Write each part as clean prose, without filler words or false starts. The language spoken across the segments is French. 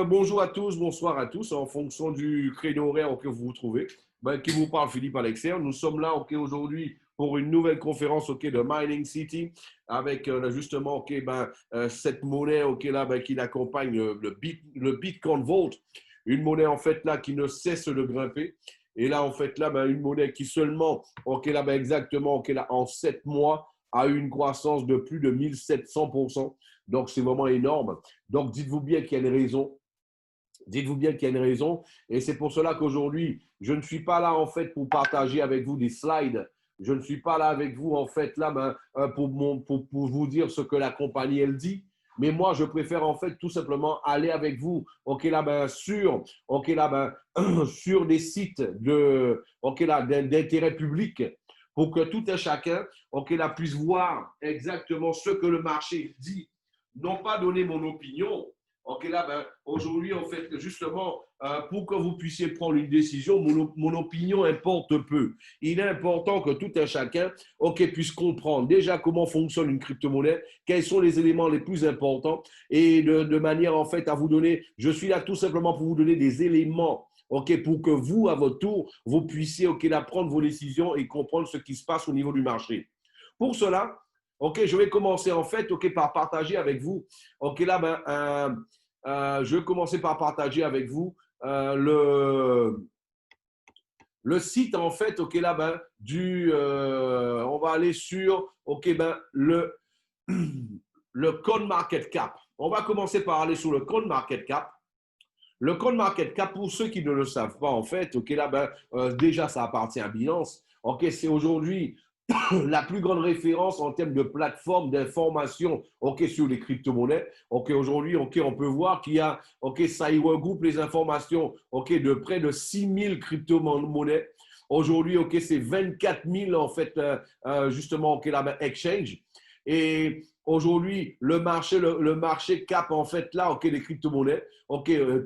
bonjour à tous, bonsoir à tous, en fonction du créneau horaire auquel vous vous trouvez. Qui vous parle, Philippe Alexer. Nous sommes là aujourd'hui pour une nouvelle conférence de Mining City avec justement cette monnaie qui accompagne le Bitcoin Vault, une monnaie en fait là qui ne cesse de grimper. Et là, en fait, là, une monnaie qui seulement, exactement, en 7 mois, a eu une croissance de plus de 1700%. Donc, c'est vraiment énorme. Donc, dites-vous bien qu'il y a une raison. Dites-vous bien qu'il y a une raison. Et c'est pour cela qu'aujourd'hui, je ne suis pas là, en fait, pour partager avec vous des slides. Je ne suis pas là avec vous, en fait, là, pour vous dire ce que la compagnie, elle dit. Mais moi, je préfère, en fait, tout simplement aller avec vous, sur des sites d'intérêt public pour que tout un chacun, puisse voir exactement ce que le marché dit. Non pas donner mon opinion. Aujourd'hui, en fait, justement, pour que vous puissiez prendre une décision, mon opinion importe peu. Il est important que tout un chacun, puisse comprendre déjà comment fonctionne une crypto-monnaie, quels sont les éléments les plus importants, et de manière, en fait, à vous donner, je suis là tout simplement pour vous donner des éléments, pour que vous, à votre tour, vous puissiez, prendre vos décisions et comprendre ce qui se passe au niveau du marché. Pour cela, je vais commencer en fait par partager avec vous. Je vais commencer par partager avec vous le site en fait. On va aller sur le CoinMarketCap. On va commencer par aller sur le CoinMarketCap. Le CoinMarketCap, pour ceux qui ne le savent pas, en fait, déjà, ça appartient à Binance. C'est aujourd'hui la plus grande référence en termes de plateforme d'information sur les crypto-monnaies. Aujourd'hui, on peut voir qu'il y a, ça y regroupe les informations de près de 6000 crypto-monnaies. Aujourd'hui, c'est 24 000 en fait, justement, exchange. Et aujourd'hui, le marché cap en fait là, les crypto-monnaies,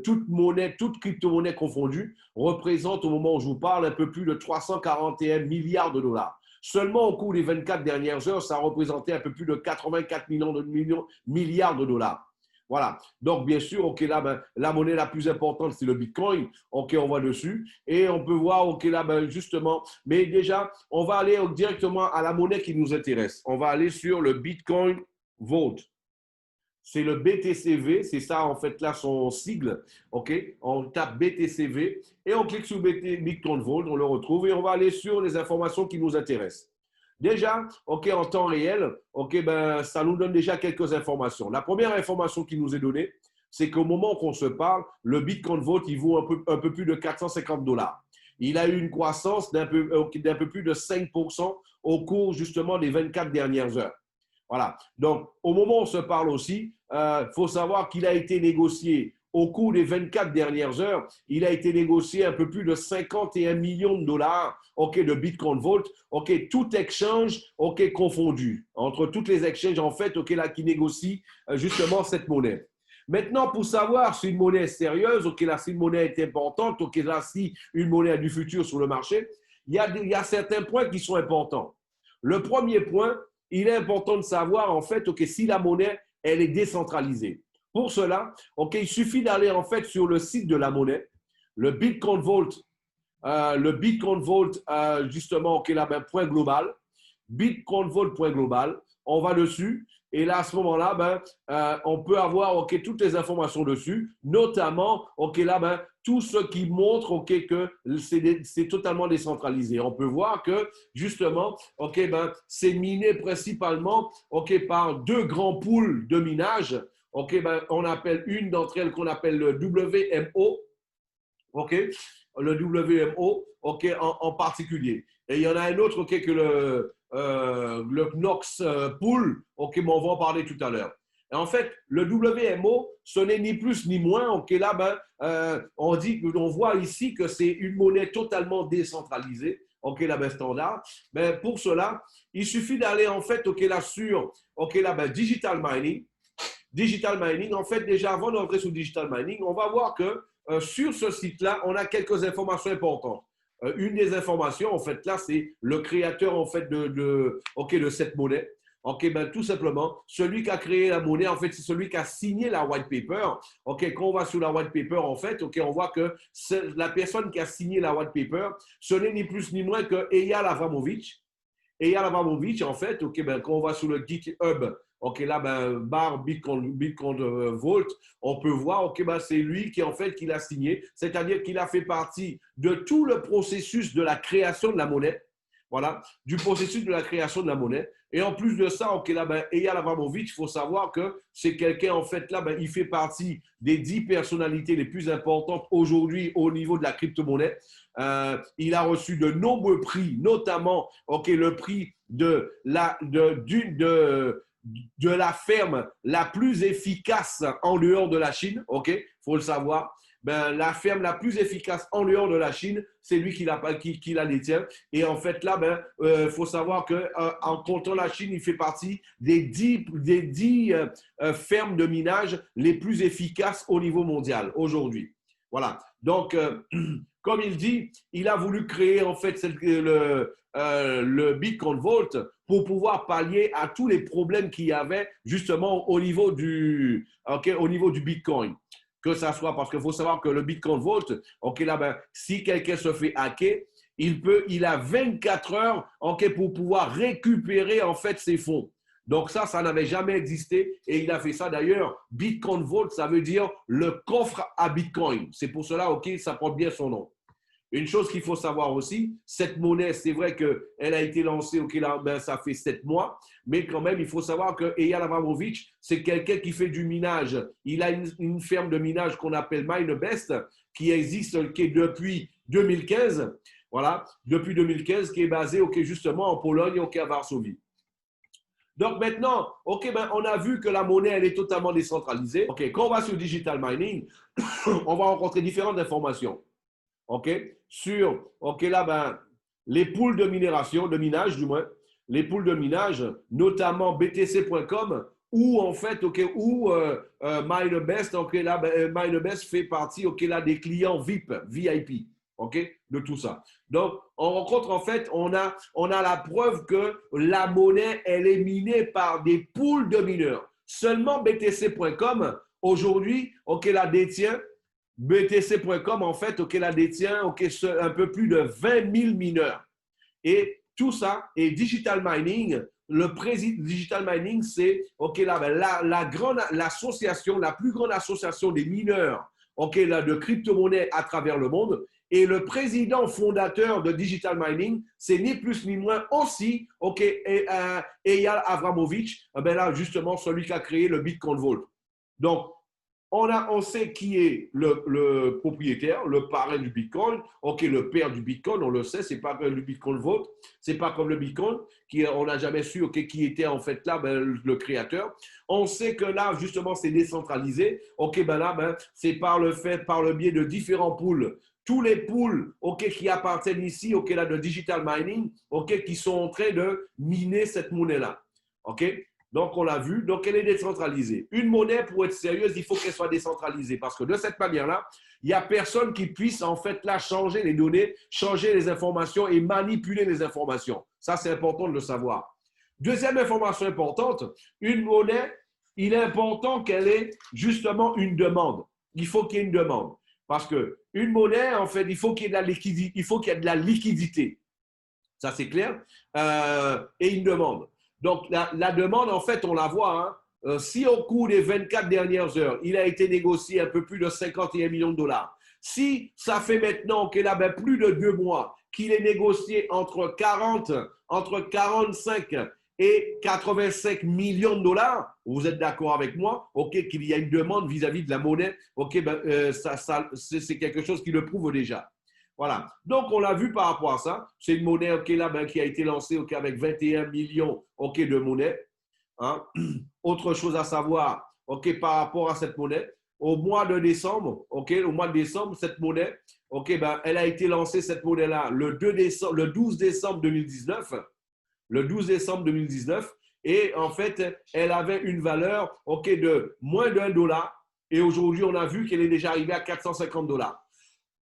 toute crypto-monnaie confondue, représente au moment où je vous parle un peu plus de 341 milliards de dollars. Seulement au cours des 24 dernières heures, ça a représenté un peu plus de 84 milliards de dollars. Voilà. Donc, bien sûr, la monnaie la plus importante, c'est le Bitcoin. On va dessus. Et on peut voir, justement, mais déjà, on va aller directement à la monnaie qui nous intéresse. On va aller sur le Bitcoin Vault. C'est le BTCV, c'est ça en fait là son sigle. On tape BTCV et on clique sur Bitcoin Vault, on le retrouve et on va aller sur les informations qui nous intéressent. Déjà, en temps réel, ça nous donne déjà quelques informations. La première information qui nous est donnée, c'est qu'au moment qu'on se parle, le Bitcoin Vault, il vaut un peu plus de 450 dollars. Il a eu une croissance d'un peu plus de 5% au cours justement des 24 dernières heures. Voilà. Donc, au moment où on se parle aussi, faut savoir qu'il a été négocié au cours des 24 dernières heures, il a été négocié un peu plus de 51 millions de dollars de Bitcoin Vault, tout exchange confondu, entre toutes les exchanges en fait là, qui négocient justement cette monnaie. Maintenant, pour savoir si une monnaie est sérieuse, là, si une monnaie est importante, là, si une monnaie a du futur sur le marché, il y a certains points qui sont importants. Le premier point, il est important de savoir en fait si la monnaie elle est décentralisée. Pour cela, il suffit d'aller en fait sur le site de la monnaie, le Bitcoin Vault, justement point global, bitcoinvault.global. On va dessus et là à ce moment-là, on peut avoir toutes les informations dessus, notamment tout ce qui montre que c'est totalement décentralisé. On peut voir que justement, c'est miné principalement par deux grands pools de minage. On appelle une d'entre elles qu'on appelle le WMO. Le WMO en particulier. Et il y en a un autre que le Knox Pool, mais on va en parler tout à l'heure. Et en fait, le WMO, ce n'est ni plus ni moins. Là, on voit ici que c'est une monnaie totalement décentralisée. Standard. Mais pour cela, il suffit d'aller en fait là sur Digital Mining. Digital Mining, en fait, déjà avant d'entrer sur Digital Mining, on va voir que sur ce site-là, on a quelques informations importantes. Une des informations, en fait, là, c'est le créateur en fait de cette monnaie. Ok, ben, tout simplement, celui qui a créé la monnaie, en fait, c'est celui qui a signé la white paper. Ok, quand on va sur la white paper, en fait, ok, on voit que la personne qui a signé la white paper, ce n'est ni plus ni moins que Eyal Abramovich. Eyal Abramovich, en fait, ok, ben, quand on va sur le GitHub, ok, là, ben, bar Bitcoin Vault, on peut voir, ok, ben, c'est lui qui, en fait, qui l'a signé, c'est-à-dire qu'il a fait partie de tout le processus de la création de la monnaie. Voilà, du processus de la création de la monnaie. Et en plus de ça, ok, là, ben, Eyal Abramovich, il faut savoir que c'est quelqu'un, en fait, là, ben, il fait partie des 10 personnalités les plus importantes aujourd'hui au niveau de la crypto-monnaie. Il a reçu de nombreux prix, notamment, ok, le prix de la ferme la plus efficace en dehors de la Chine, ok, il faut le savoir. Ben, la ferme la plus efficace en dehors de la Chine, c'est lui qui la détient. Et en fait, là, ben, faut savoir qu'en comptant la Chine, il fait partie des 10 fermes de minage les plus efficaces au niveau mondial aujourd'hui. Voilà. Donc, comme il dit, il a voulu créer en fait le Bitcoin Vault pour pouvoir pallier à tous les problèmes qu'il y avait justement au niveau au niveau du Bitcoin. Que ça soit parce qu'il faut savoir que le Bitcoin Vault, ok, là, ben, si quelqu'un se fait hacker, il a 24 heures, ok, pour pouvoir récupérer en fait ses fonds. Donc ça n'avait jamais existé et il a fait ça d'ailleurs. Bitcoin Vault, ça veut dire le coffre à Bitcoin. C'est pour cela, ok, ça porte bien son nom. Une chose qu'il faut savoir aussi, cette monnaie, c'est vrai qu'elle a été lancée, ok, là, ben, ça fait 7 mois, mais quand même, il faut savoir que Eyal Abramovich, c'est quelqu'un qui fait du minage. Il a une ferme de minage qu'on appelle MineBest, qui existe depuis 2015, voilà, depuis 2015, qui est basée, ok, justement en Pologne, ok, à Varsovie. Donc maintenant, ok, ben, on a vu que la monnaie, elle est totalement décentralisée. Ok, quand on va sur Digital Mining, on va rencontrer différentes informations. OK, OK, là, ben, les poules de minage, du moins, les poules de minage, notamment BTC.com, où en fait, OK, où MineBest, OK, là, ben, MineBest fait partie, OK, là, des clients VIP, OK, de tout ça. Donc, on rencontre, en fait, on a la preuve que la monnaie, elle est minée par des poules de mineurs. Seulement BTC.com, aujourd'hui, OK, la détient BTC.com, en fait, OK, la détient un peu plus de 20 000 mineurs. Et tout ça, et Digital Mining, le président Digital Mining, c'est l'association, la plus grande association des mineurs là, de crypto-monnaies à travers le monde. Et le président fondateur de Digital Mining, c'est ni plus ni moins aussi Eyal Abramovich, ben là, justement, celui qui a créé le Bitcoin Vault. Donc, on sait qui est le propriétaire, le parrain du Bitcoin, ok, le père du Bitcoin, on le sait, c'est pas comme le Bitcoin Vault, c'est pas comme le Bitcoin, on n'a jamais su qui était en fait là, ben, le créateur. On sait que là, justement, c'est décentralisé, ok, ben là, ben, c'est par le biais de différents pools. Tous les pools qui appartiennent ici, là, de Digital Mining, qui sont en train de miner cette monnaie-là. OK? Donc, on l'a vu. Donc, elle est décentralisée. Une monnaie, pour être sérieuse, il faut qu'elle soit décentralisée parce que de cette manière-là, il n'y a personne qui puisse, en fait, là, changer les données, changer les informations et manipuler les informations. Ça, c'est important de le savoir. Deuxième information importante, une monnaie, il est important qu'elle ait justement une demande. Il faut qu'il y ait une demande. Parce qu'une monnaie, en fait, il faut qu'il y ait de la liquidité. Ça, c'est clair. Et une demande. Donc, la demande, en fait, on la voit. Hein. Si au cours des 24 dernières heures, il a été négocié un peu plus de 51 millions de dollars, si ça fait maintenant qu'il a plus de 2 mois qu'il est négocié entre 45 et 85 millions de dollars, vous êtes d'accord avec moi, ok, qu'il y a une demande vis-à-vis de la monnaie, ok, c'est quelque chose qui le prouve déjà. Voilà. Donc, on l'a vu par rapport à ça. C'est une monnaie là, qui a été lancée avec 21 millions de monnaie. Hein. Autre chose à savoir par rapport à cette monnaie, au mois de décembre, cette monnaie, elle a été lancée, cette monnaie-là, le 12 décembre 2019. Le 12 décembre 2019. Et en fait, elle avait une valeur de moins d'$1. Et aujourd'hui, on a vu qu'elle est déjà arrivée à 450 $.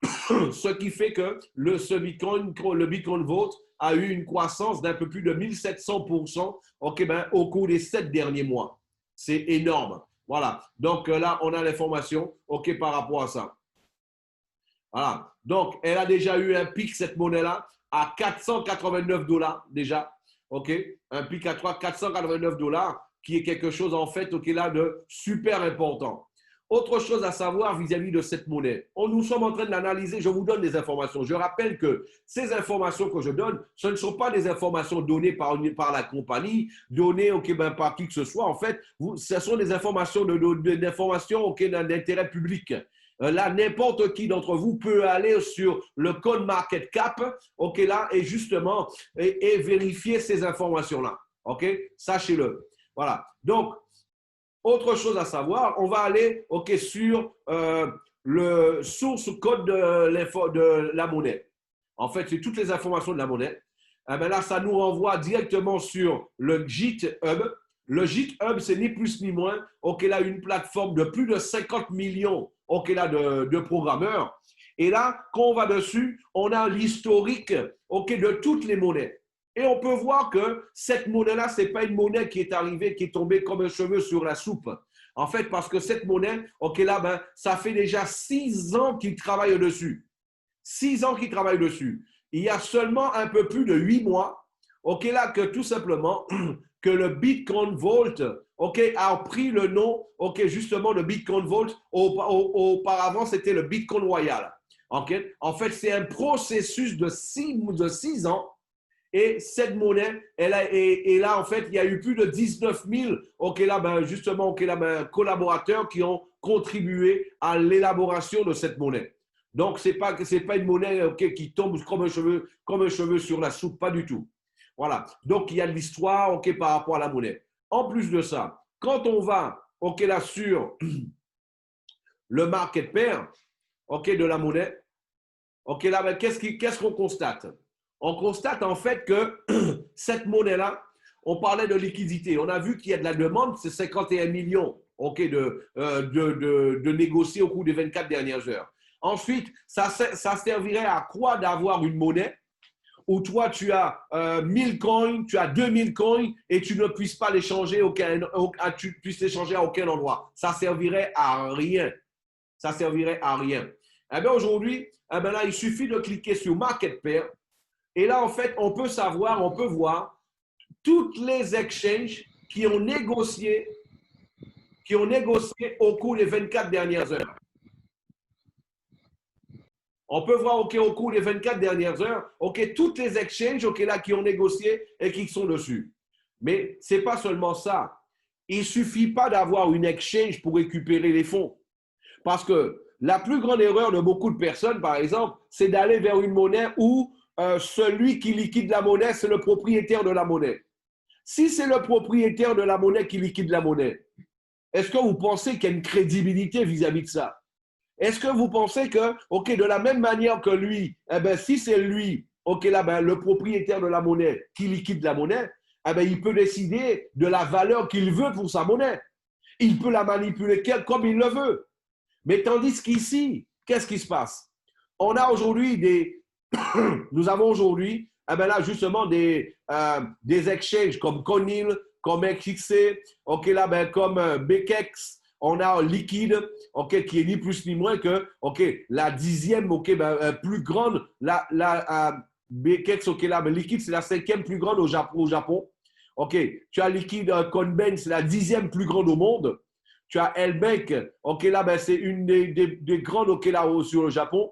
ce qui fait que le Bitcoin Vault a eu une croissance d'un peu plus de 1700% au cours des 7 derniers mois. C'est énorme. Voilà. Donc là, on a l'information par rapport à ça. Voilà. Donc, elle a déjà eu un pic, cette monnaie-là, à 489 dollars déjà. OK? Un pic à 489 dollars, qui est quelque chose, en fait, là, de super important. Autre chose à savoir vis-à-vis de cette monnaie. Nous sommes en train de l'analyser. Je vous donne des informations. Je rappelle que ces informations que je donne, ce ne sont pas des informations données par la compagnie, données par qui que ce soit. En fait, ce sont des informations d'intérêt public. Là, n'importe qui d'entre vous peut aller sur le CoinMarketCap, là, et justement, et vérifier ces informations-là. Sachez-le. Voilà. Donc, autre chose à savoir, on va aller sur le source code de la monnaie. En fait, c'est toutes les informations de la monnaie. Là, ça nous renvoie directement sur le GitHub. Le GitHub, c'est ni plus ni moins là, une plateforme de plus de 50 millions là, de programmeurs. Et là, quand on va dessus, on a l'historique de toutes les monnaies. Et on peut voir que cette monnaie-là, ce n'est pas une monnaie qui est arrivée, qui est tombée comme un cheveu sur la soupe. En fait, parce que cette monnaie, là, ça fait déjà 6 ans qu'ils travaillent dessus. 6 ans qu'ils travaillent dessus. Il y a seulement un peu plus de 8 mois, là, que tout simplement, que le Bitcoin Vault, a pris le nom, justement, de Bitcoin Vault. Auparavant, c'était le Bitcoin Royal. En fait, c'est un processus de 6 ans. Et cette monnaie, et là, en fait, il y a eu plus de 19 000 justement, collaborateurs qui ont contribué à l'élaboration de cette monnaie. Donc, ce n'est pas une monnaie qui tombe comme un cheveu sur la soupe, pas du tout. Voilà. Donc, il y a de l'histoire par rapport à la monnaie. En plus de ça, quand on va là sur le market pair de la monnaie, là, qu'est-ce qu'on constate? On constate en fait que cette monnaie-là, on parlait de liquidité. On a vu qu'il y a de la demande, c'est 51 millions de négocier au cours des 24 dernières heures. Ensuite, ça servirait à quoi d'avoir une monnaie où toi, tu as 1000 coins, tu as 2000 coins et tu ne puisses pas les changer tu puisses les changer à aucun endroit. Ça servirait à rien. Ça servirait à rien. Eh bien, aujourd'hui, là, il suffit de cliquer sur Market Pair. Et là, en fait, on peut voir toutes les exchanges qui ont négocié au cours des 24 dernières heures. On peut voir au cours des 24 dernières heures, toutes les exchanges là, qui ont négocié et qui sont dessus. Mais ce n'est pas seulement ça. Il ne suffit pas d'avoir une exchange pour récupérer les fonds. Parce que la plus grande erreur de beaucoup de personnes, par exemple, c'est d'aller vers une monnaie où celui qui liquide la monnaie, c'est le propriétaire de la monnaie. Si c'est le propriétaire de la monnaie qui liquide la monnaie, est-ce que vous pensez qu'il y a une crédibilité vis-à-vis de ça? Est-ce que vous pensez que, de la même manière que lui, si c'est lui, là, le propriétaire de la monnaie qui liquide la monnaie, il peut décider de la valeur qu'il veut pour sa monnaie. Il peut la manipuler comme il le veut. Mais tandis qu'ici, qu'est-ce qui se passe? On a aujourd'hui nous avons aujourd'hui, là, justement, des exchanges comme Conil, comme XXC, là, comme BKEX, on a Liquid, qui est ni plus ni moins que, la 10e, plus grande, BKEX, là, Liquid, c'est la 5e plus grande au Japon. Tu as Liquid Coinbase, c'est la 10e plus grande au monde. Tu as LBank, là, c'est une des grandes, là, sur le Japon.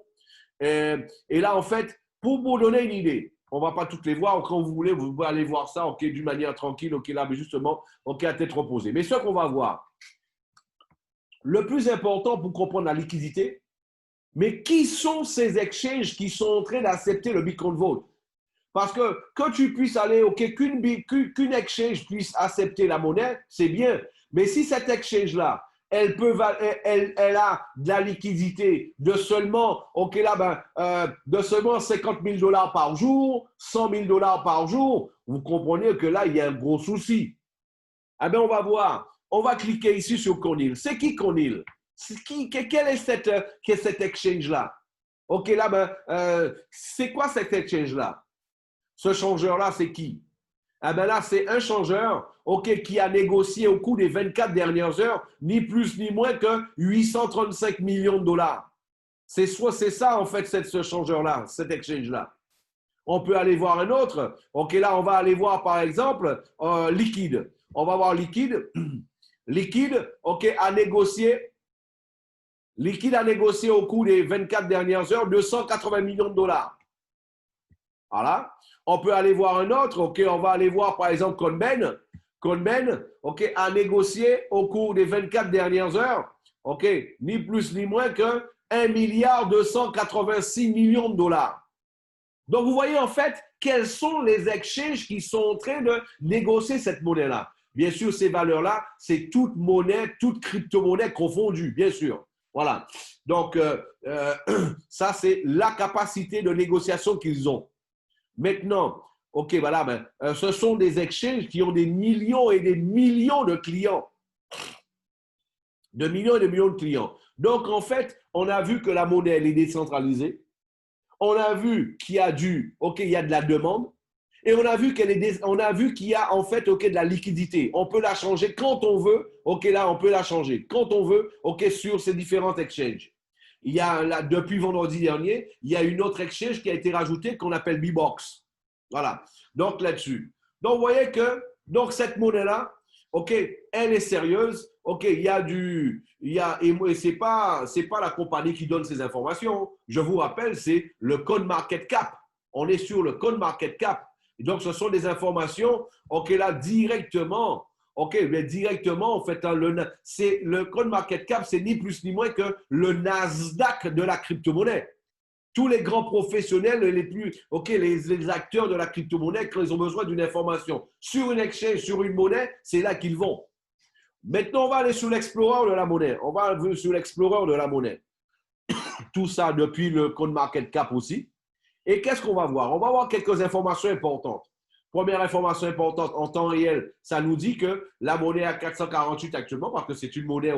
Et là, en fait, pour vous donner une idée, on ne va pas toutes les voir. Quand vous voulez, vous pouvez aller voir ça d'une manière tranquille, là, mais justement, à tête reposée. Mais ce qu'on va voir, le plus important pour comprendre la liquidité, mais qui sont ces exchanges qui sont en train d'accepter le Bitcoin Vault? Parce que tu puisses aller, qu'une exchange puisse accepter la monnaie, c'est bien. Mais si cette exchange-là, elle a de la liquidité de seulement, de seulement 50 000 dollars par jour, 100 000 dollars par jour, vous comprenez que là, il y a un gros souci. Eh bien, on va voir. On va cliquer ici sur Conil. C'est qui Conil? Quel est cet exchange-là? OK, là, c'est quoi cet exchange-là? Ce changeur-là, c'est qui? Ah ben là, c'est un changeur, OK, qui a négocié au cours des 24 dernières heures, ni plus ni moins que 835 millions de dollars. C'est ça, en fait, ce changeur-là, cet exchange-là. On peut aller voir un autre. OK, là, on va aller voir, par exemple, Liquide. On va voir Liquide. Liquide, OK, Liquide a négocié au cours des 24 dernières heures 280 millions de dollars. Voilà. On peut aller voir un autre. OK, on va aller voir, par exemple, Conben. Conben, OK, a négocié au cours des 24 dernières heures, OK, ni plus ni moins que 1 milliard 286 millions de dollars. Donc, vous voyez en fait quels sont les exchanges qui sont en train de négocier cette monnaie-là. Bien sûr, ces valeurs-là, c'est toute monnaie, toute crypto-monnaie confondue, bien sûr. Voilà. Donc, ça, c'est la capacité de négociation qu'ils ont. Maintenant, OK, voilà, ce sont des exchanges qui ont des millions et des millions de clients. De millions et de millions de clients. Donc, en fait, on a vu que la monnaie, elle est décentralisée. On a vu qu'il y a il y a de la demande. Et on a vu qu'il y a en fait, OK, de la liquidité. On peut la changer quand on veut. OK, là, on peut la changer quand on veut, OK, sur ces différents exchanges. Il y a, là, depuis vendredi dernier, il y a une autre exchange qui a été rajoutée qu'on appelle B-Box. Voilà. Donc, là-dessus. Donc, vous voyez que cette monnaie-là, OK, elle est sérieuse. OK, et c'est pas la compagnie qui donne ces informations. Je vous rappelle, c'est le CoinMarketCap. On est sur le CoinMarketCap. Et donc, ce sont des informations, OK, là, directement. OK, mais directement, en fait, le CoinMarketCap, c'est ni plus ni moins que le Nasdaq de la crypto-monnaie. Tous les grands professionnels, les acteurs de la crypto-monnaie, quand ils ont besoin d'une information sur une exchange, sur une monnaie, c'est là qu'ils vont. Maintenant, on va aller sur l'Explorer de la monnaie. On va aller sur l'Explorer de la monnaie. Tout ça depuis le CoinMarketCap aussi. Et qu'est-ce qu'on va voir? On va voir quelques informations importantes. Première information importante, en temps réel, ça nous dit que la monnaie est à 448 actuellement parce que c'est une monnaie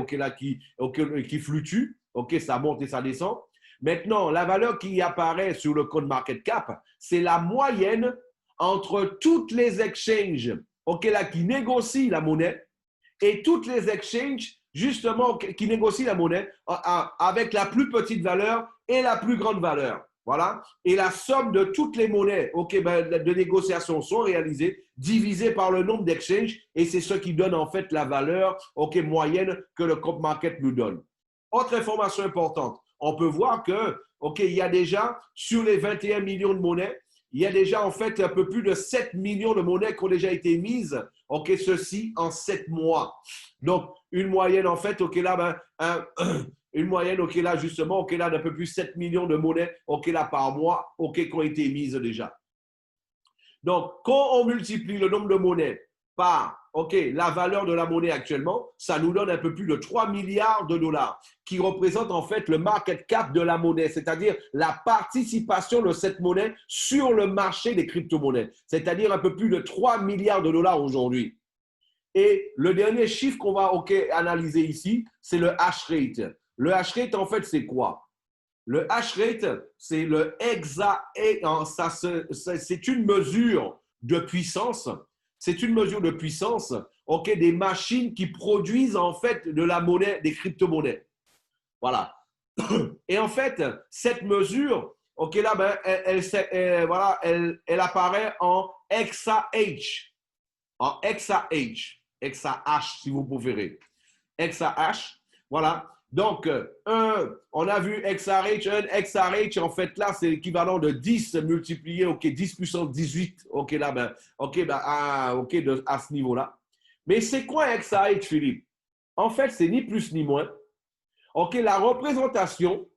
qui fluctue. OK, ça monte et ça descend. Maintenant, la valeur qui apparaît sur le CoinMarketCap, c'est la moyenne entre toutes les exchanges là, qui négocient la monnaie et toutes les exchanges justement qui négocient la monnaie avec la plus petite valeur et la plus grande valeur. Voilà. Et la somme de toutes les monnaies de négociation sont réalisées, divisées par le nombre d'exchanges, et c'est ce qui donne en fait la valeur moyenne que le CoinMarket nous donne. Autre information importante, on peut voir que il y a déjà sur les 21 millions de monnaies, il y a déjà en fait un peu plus de 7 millions de monnaies qui ont déjà été mises, ceci en 7 mois. Donc, une moyenne en fait, une moyenne, là, justement, là, d'un peu plus de 7 millions de monnaies, là, par mois, qui ont été mises déjà. Donc, quand on multiplie le nombre de monnaies par, la valeur de la monnaie actuellement, ça nous donne un peu plus de 3 milliards de dollars, qui représente en fait le market cap de la monnaie, c'est-à-dire la participation de cette monnaie sur le marché des crypto-monnaies, c'est-à-dire un peu plus de 3 milliards de dollars aujourd'hui. Et le dernier chiffre qu'on va analyser ici, c'est le hash rate. Le hash rate, en fait, c'est quoi? Le hash rate, c'est le c'est une mesure de puissance. C'est une mesure de puissance des machines qui produisent en fait de la monnaie, des crypto-monnaies. Voilà. Et en fait, cette mesure, là, elle apparaît en exahash. En exahash. Exahash, si vous préférez. Exahash. Voilà. Donc, on a vu exahash, un exahash, en fait, là, c'est l'équivalent de 10 multiplié, 10 puissance 18, là, à ce niveau-là. Mais c'est quoi un exahash, Philippe? En fait, c'est ni plus ni moins, la représentation,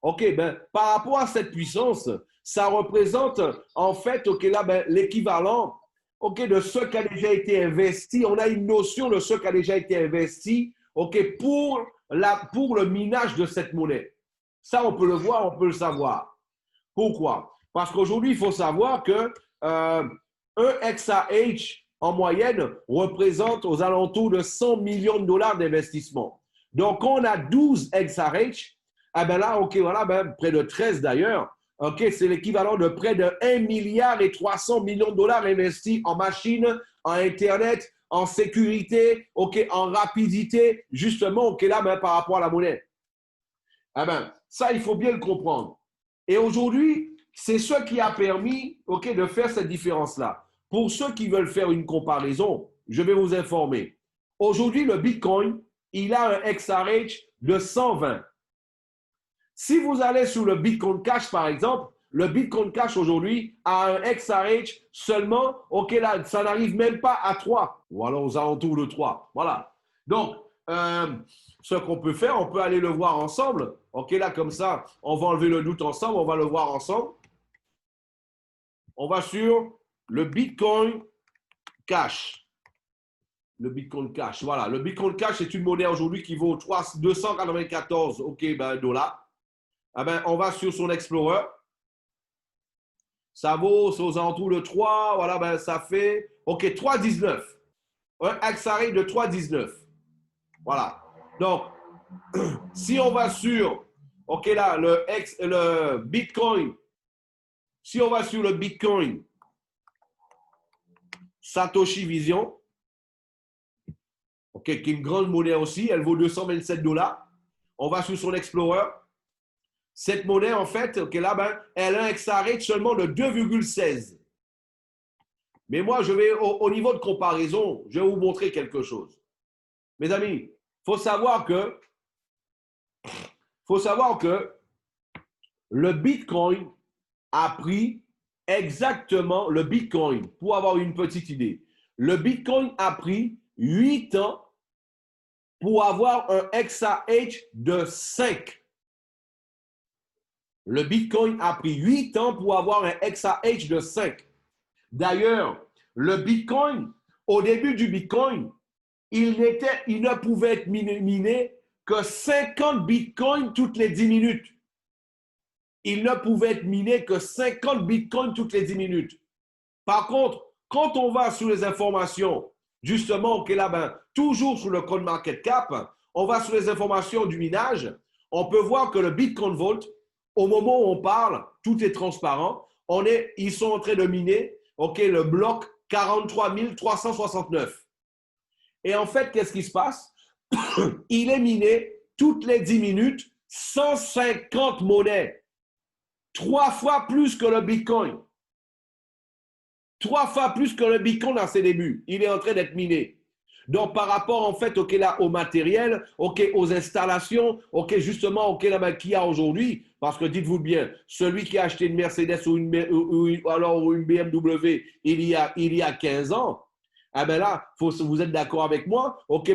par rapport à cette puissance, ça représente, en fait, là, l'équivalent, de ce qui a déjà été investi. On a une notion de ce qui a déjà été investi, pour le minage de cette monnaie. Ça, on peut le voir, on peut le savoir. Pourquoi? Parce qu'aujourd'hui, il faut savoir que un exahash en moyenne représente aux alentours de 100 millions de dollars d'investissement. Donc, on a 12 exahash. Ah ben là, OK, voilà, ben, près de 13 d'ailleurs. OK, c'est l'équivalent de près de 1 milliard et 300 millions de dollars investis en machines, en Internet, en sécurité, OK, en rapidité, justement, OK, là, ben, par rapport à la monnaie. Ah ben, ça, il faut bien le comprendre. Et aujourd'hui, c'est ce qui a permis, OK, de faire cette différence-là. Pour ceux qui veulent faire une comparaison, je vais vous informer. Aujourd'hui, le Bitcoin, il a un XRH de 120. Si vous allez sur le Bitcoin Cash, par exemple, le Bitcoin Cash aujourd'hui a un XRH seulement, OK, là, ça n'arrive même pas à 3, ou alors aux alentours de 3. Voilà. Donc, ce qu'on peut faire, on peut aller le voir ensemble. OK, là, comme ça, on va enlever le doute ensemble, on va le voir ensemble. On va sur le Bitcoin Cash. Le Bitcoin Cash, voilà. Le Bitcoin Cash est une monnaie aujourd'hui qui vaut 294 dollars. Ah ben, on va sur son Explorer. Ça vaut aux alentours de 3, voilà, ben, ça fait, OK, 3,19. Un XRI de 3,19. Voilà. Donc, si on va sur, OK, là, le Bitcoin, si on va sur le Bitcoin Satoshi Vision, OK, qui est une grande monnaie aussi, elle vaut 227 dollars. On va sur son Explorer. Cette monnaie, en fait, OK, là, ben, elle a un XRI seulement de 2,16. Mais moi, je vais, au niveau de comparaison, je vais vous montrer quelque chose. Mes amis, il faut savoir que le Bitcoin a pris exactement, le Bitcoin, pour avoir une petite idée, le Bitcoin a pris 8 ans pour avoir un XRH de 5. Le Bitcoin a pris 8 ans pour avoir un XRH de 5. D'ailleurs, le Bitcoin, au début du Bitcoin, il ne pouvait être miné que 50 bitcoins toutes les 10 minutes. Il ne pouvait être miné que 50 bitcoins toutes les 10 minutes. Par contre, quand on va sur les informations, justement, OK, là, ben, toujours sur le CoinMarketCap, on va sur les informations du minage, on peut voir que le Bitcoin Vault, au moment où on parle, tout est transparent. Ils sont en train de miner, OK, le bloc 43 369. Et en fait, qu'est-ce qui se passe? Il est miné toutes les 10 minutes 150 monnaies. 3 fois plus que le Bitcoin. 3 fois plus que le Bitcoin à ses débuts. Il est en train d'être miné. Donc, par rapport, en fait, OK, là, au matériel, OK, aux installations, OK, justement, OK, là, qu'il y a aujourd'hui, parce que dites-vous bien, celui qui a acheté une Mercedes ou une BMW il y a 15 ans, ah ben là, vous êtes d'accord avec moi? OK,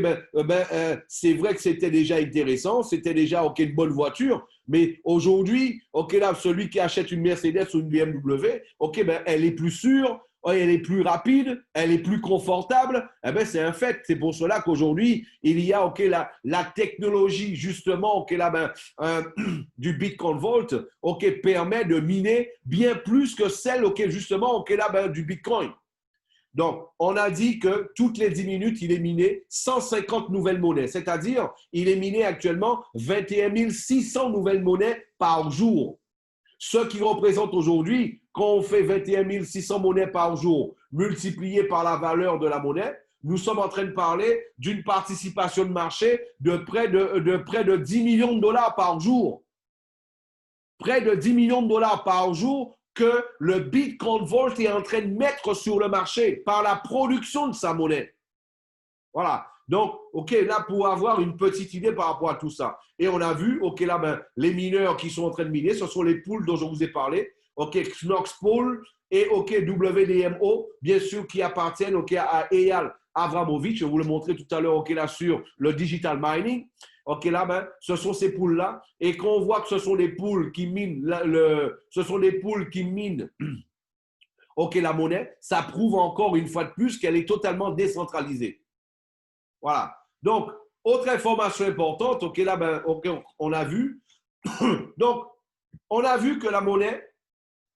c'est vrai que c'était déjà intéressant, c'était déjà OK, une bonne voiture, mais aujourd'hui, OK, là, celui qui achète une Mercedes ou une BMW, OK, ben, elle est plus sûre, elle est plus rapide, elle est plus confortable. Eh ben, c'est un fait. C'est pour cela qu'aujourd'hui, il y a OK, la technologie, justement, OK, là, du Bitcoin Vault, OK, permet de miner bien plus que celle, OK, justement, OK, là, du Bitcoin. Donc, on a dit que toutes les 10 minutes, il est miné 150 nouvelles monnaies, c'est-à-dire il est miné actuellement 21 600 nouvelles monnaies par jour. Ce qui représente aujourd'hui, quand on fait 21 600 monnaies par jour multiplié par la valeur de la monnaie, nous sommes en train de parler d'une participation de marché de près de 10 millions de dollars par jour. Près de 10 millions de dollars par jour que le Bitcoin Vault est en train de mettre sur le marché par la production de sa monnaie. Voilà. Donc, OK, là, pour avoir une petite idée par rapport à tout ça. Et on a vu, OK, là, les mineurs qui sont en train de miner, ce sont les pools dont je vous ai parlé. OK, Knox Pool et OK, WDMO, bien sûr, qui appartiennent OK, à Eyal Avramovic. Je vous le montrer tout à l'heure, OK, là, sur le digital mining. OK, là, ce sont ces poules-là. Et quand on voit que ce sont des poules qui minent, OK, la monnaie, ça prouve encore une fois de plus qu'elle est totalement décentralisée. Voilà. Donc, autre information importante, OK, là, OK, on a vu. Donc, on a vu que la monnaie,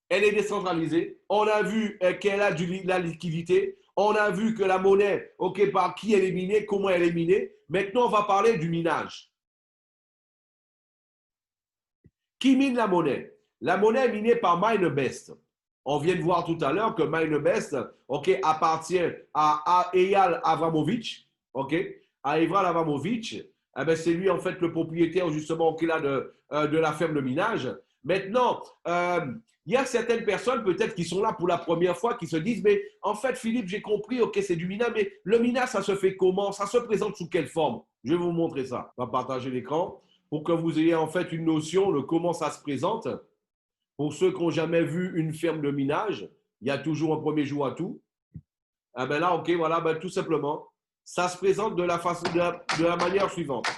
elle est décentralisée. On a vu qu'elle a la liquidité. On a vu que la monnaie, OK, par qui elle est minée, comment elle est minée. Maintenant, on va parler du minage. Qui mine la monnaie? La monnaie est minée par MineBest. On vient de voir tout à l'heure que MineBest, ok, appartient à Eyal Avramovich, ok, à Eyal Avramovich. Eh ben, c'est lui en fait le propriétaire justement qui là de la ferme de minage. Maintenant, il y a certaines personnes peut-être qui sont là pour la première fois qui se disent mais en fait Philippe j'ai compris, ok c'est du minage, mais le minage ça se fait comment? Ça se présente sous quelle forme? Je vais vous montrer ça. On va partager l'écran pour que vous ayez en fait une notion de comment ça se présente. Pour ceux qui n'ont jamais vu une ferme de minage, il y a toujours un premier jour à tout. Ah ben là, ok, voilà, ben tout simplement, ça se présente de la manière suivante.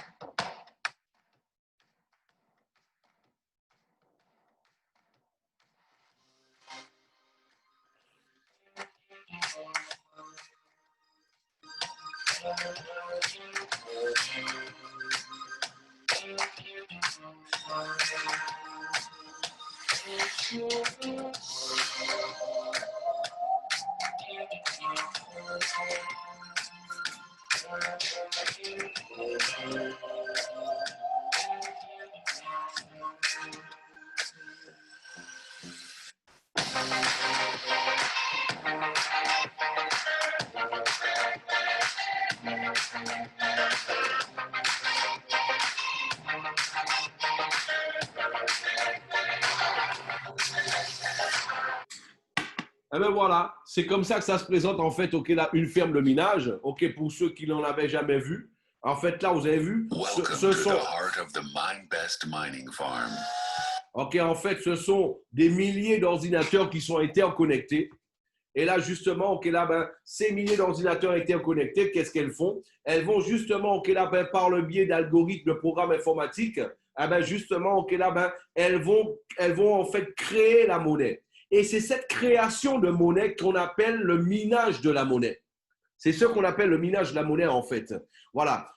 Eh ben voilà, c'est comme ça que ça se présente en fait, ok, là, une ferme de minage, ok, pour ceux qui n'en avaient jamais vu. En fait, là, vous avez vu, ce sont... Ok, en fait, ce sont des milliers d'ordinateurs qui sont interconnectés. Et là, justement, ok, là, ben, ces milliers d'ordinateurs interconnectés, qu'est-ce qu'elles font? Elles vont justement, ok, là, ben, par le biais d'algorithmes de programmes informatiques, eh ben, justement, ok, là, ben, elles vont en fait créer la monnaie. Et c'est cette création de monnaie qu'on appelle le minage de la monnaie. C'est ce qu'on appelle le minage de la monnaie, en fait. Voilà.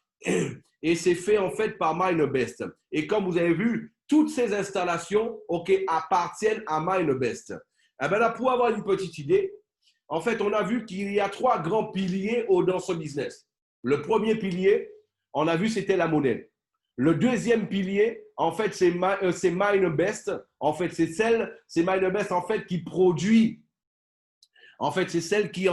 Et c'est fait, en fait, par MineBest. Et comme vous avez vu, toutes ces installations, ok, appartiennent à MineBest. Eh bien là, pour avoir une petite idée, en fait, on a vu qu'il y a trois grands piliers dans ce business. Le premier pilier, on a vu, c'était la monnaie. Le deuxième pilier, en fait, c'est MineBest. En fait, c'est MineBest en fait qui produit. En fait, c'est celle qui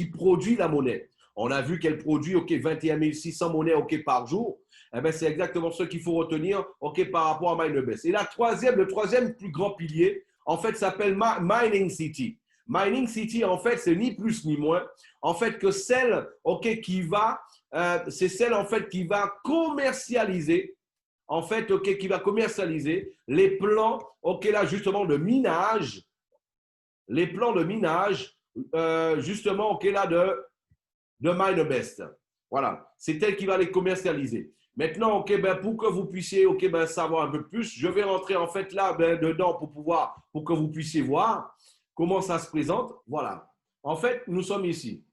produit la monnaie. On a vu qu'elle produit 21 600 monnaies par jour. Eh ben, c'est exactement ce qu'il faut retenir par rapport à MineBest. Et le troisième plus grand pilier, en fait, s'appelle Mining City. Mining City, en fait, c'est ni plus ni moins, en fait, que celle c'est celle en fait qui va commercialiser, en fait, qui va commercialiser les plans, là justement de minage, les plans de minage, justement, là de MineBest. Voilà, c'est elle qui va les commercialiser. Maintenant, ben, pour que vous puissiez ben, savoir un peu plus, je vais rentrer en fait là ben, dedans pour que vous puissiez voir comment ça se présente. Voilà. En fait, nous sommes ici.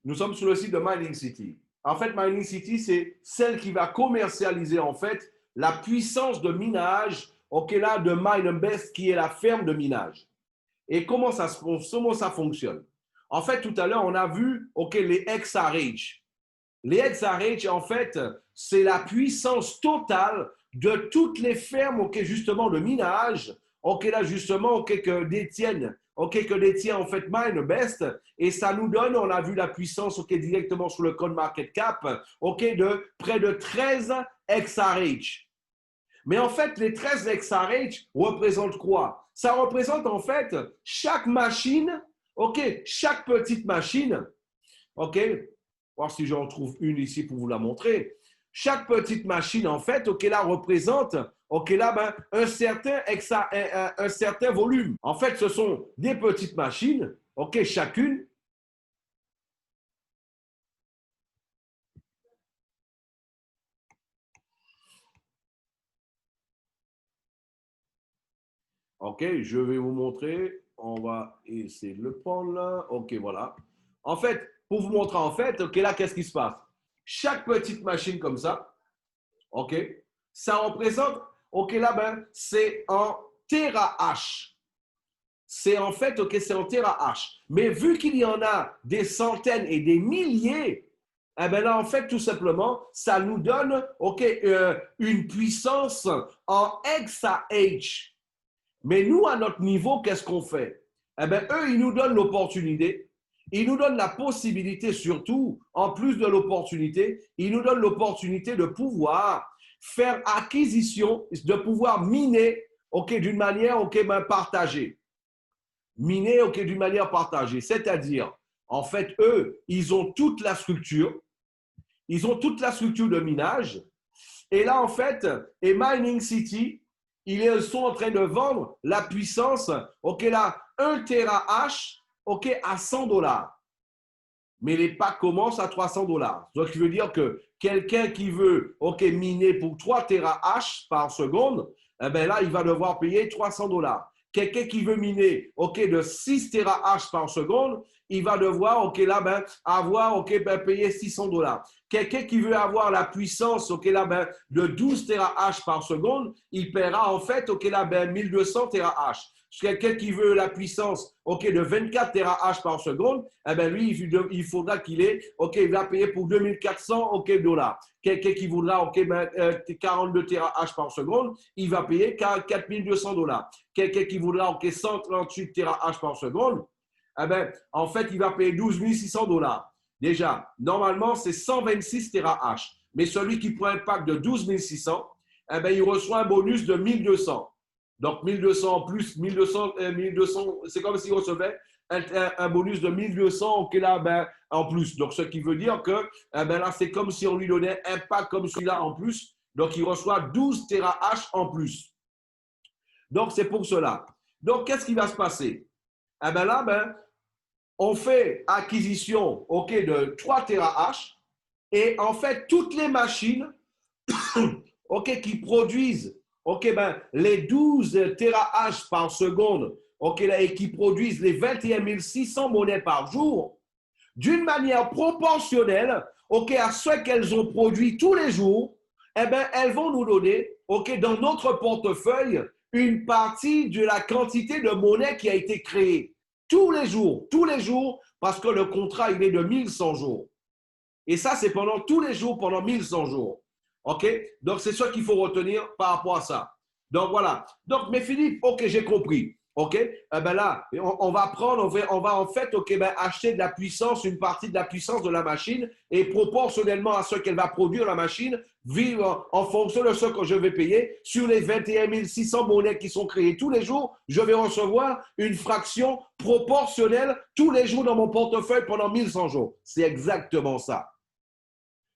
Nous sommes sur le site de Mining City. En fait, Mining City, c'est celle qui va commercialiser en fait la puissance de minage là, de MineBest, qui est la ferme de minage. Et comment ça fonctionne? En fait, tout à l'heure, on a vu les XRH. Les XRH, en fait, c'est la puissance totale de toutes les fermes justement de minage là, justement que détient en fait MineBest. Et ça nous donne, on a vu la puissance directement sur le CoinMarketCap de près de 13 XRH. Mais en fait, les 13 XRH représentent quoi? Ça représente en fait chaque machine, chaque petite machine, voir si j'en trouve une ici pour vous la montrer. Chaque petite machine, en fait, là, représente, là, ben, un certain volume. En fait, ce sont des petites machines, chacune. Je vais vous montrer. On va essayer de le prendre là. Voilà. En fait, pour vous montrer, en fait, là, qu'est-ce qui se passe? Chaque petite machine comme ça, ça représente, là, ben, c'est en TH. C'est en fait, c'est en TH. Mais vu qu'il y en a des centaines et des milliers, eh ben là, en fait, tout simplement, ça nous donne, une puissance en XAH. Mais nous, à notre niveau, qu'est-ce qu'on fait? Eh bien, eux, ils nous donnent l'opportunité. Ils nous donnent la possibilité, surtout, en plus de l'opportunité, ils nous donnent l'opportunité de pouvoir faire acquisition, de pouvoir miner, OK, d'une manière, OK, ben, partagée. Miner, OK, d'une manière partagée. C'est-à-dire, en fait, eux, ils ont toute la structure. Ils ont toute la structure de minage. Et là, en fait, et Mining City, ils sont en train de vendre la puissance, OK, là, 1 TH, OK, à 100 $. Mais les packs commencent à 300 $. Donc, ça veut dire que quelqu'un qui veut, OK, miner pour 3 TH par seconde, eh bien là, il va devoir payer 300 $. Quelqu'un qui veut miner, OK, de 6 TH par seconde, il va devoir, OK, là, ben, avoir, OK, ben, payer 600 $. Quelqu'un qui veut avoir la puissance, OK, là, ben, de 12 TH par seconde, il paiera, en fait, OK, là, ben, 1200 TH. Quelqu'un qui veut la puissance, OK, de 24 TH par seconde, eh bien, lui, il faudra qu'il ait, OK, il va payer pour 2400, OK, $. Quelqu'un qui voudra, OK, ben, 42 TH par seconde, il va payer 4200 $. Quelqu'un qui voudra, OK, 138 TH par seconde, eh bien, en fait, il va payer 12 600 $. Déjà, normalement, c'est 126 TH. Mais celui qui prend un pack de 12 600, eh bien, il reçoit un bonus de 1200. Donc, 1200 en plus, 1200, c'est comme s'il recevait un bonus de 1200 OK, là, ben, en plus. Donc, ce qui veut dire que ben, là, c'est comme si on lui donnait un pack comme celui-là en plus. Donc, il reçoit 12 TH en plus. Donc, c'est pour cela. Donc, qu'est-ce qui va se passer? Eh bien là, ben, on fait acquisition OK, de 3 TH et en fait, toutes les machines OK, qui produisent OK, ben, les 12 TH par seconde OK, là, et qui produisent les 21 600 monnaies par jour, d'une manière proportionnelle OK, à ce qu'elles ont produit tous les jours, eh ben, elles vont nous donner OK, dans notre portefeuille une partie de la quantité de monnaie qui a été créée tous les jours, parce que le contrat, il est de 1100 jours. Et ça, c'est pendant tous les jours, pendant 1100 jours. OK? Donc, c'est ça qu'il faut retenir par rapport à ça. Donc, voilà. Donc, mais Philippe, OK, j'ai compris. OK? Ben là, on va prendre, on va en fait, OK, ben, acheter de la puissance, une partie de la puissance de la machine et proportionnellement à ce qu'elle va produire, la machine, vivre en fonction de ce que je vais payer sur les 21 600 monnaies qui sont créées tous les jours, je vais recevoir une fraction proportionnelle tous les jours dans mon portefeuille pendant 1100 jours. C'est exactement ça.